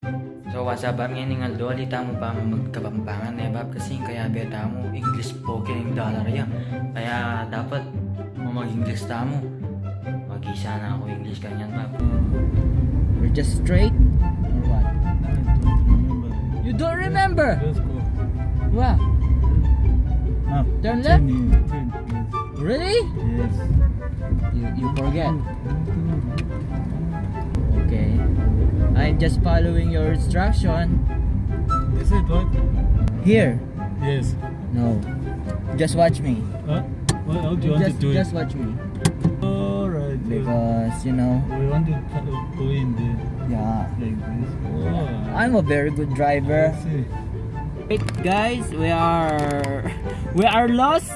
So what's up, ang nga do alita mo pa magkapampangan na bab kasi kaya beta mo English spoken dollar ya. Kaya dapat mo mag-English ta mo. Mag-isa na ako English kanyan bab. We're just straight or what? You don't remember? Let's go. What? Ah, Turn left? turn. Really? Yes. You forget. Okay. I'm just following your instruction. This is what? Here. Yes. No. Just watch me. Huh? How do you want to do Just it? watch me. Alright. Because you know, We want to go in there yeah. like this. Oh. I'm a very good driver. I see. Wait, guys, we are lost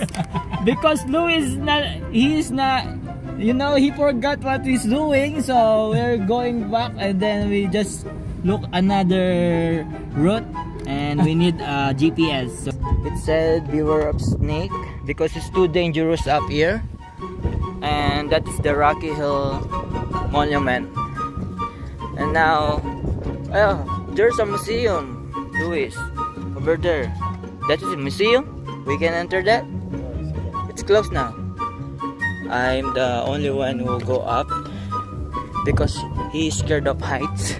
because Lou is not. He is not. You know, he forgot what he's doing, so we're going back, and then we just look another route, and we need a GPS. So it said beware of snake because it's too dangerous up here, and that is the Rocky Hill Monument. And now, oh, there's a museum, Luis, over there. That is a museum. We can enter that. It's closed now. I'm the only one who will go up because he's scared of heights.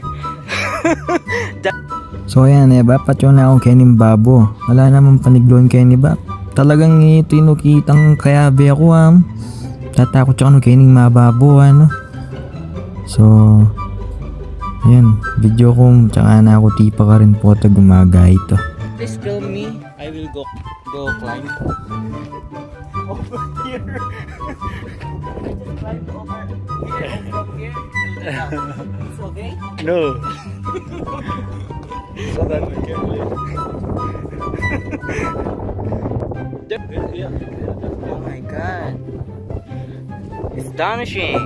So ayan patyo na ako kay Babo. Wala namang panigloon kay Bab. Talagang tinukitang kayabe ako tatakot siya kay mababo ano. So ayan, video ko tsaka na ako tipa ka rin po ta gumaga ito. Please film me. I will go climb over here. I just climb over here and from here to down. It's okay? No. So that we can live. Oh my god. It's astonishing.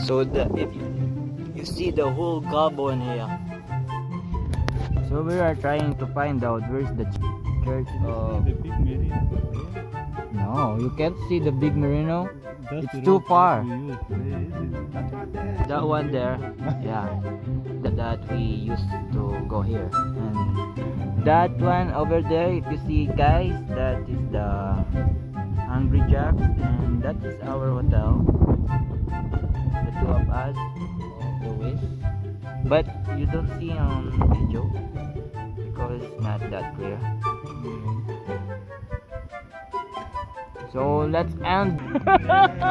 So if you see the whole Gabo in here. So we are trying to find out where's the church of... The big Mary. No, you can't see the big Merino. That's It's the too road far. we use. Where is it? That one there, yeah, that we used to go here. And that one over there, if you see guys, that is the Hungry Jacks, and that is our hotel. The two of us, Louis. But you don't see on video because it's not that clear. So let's end.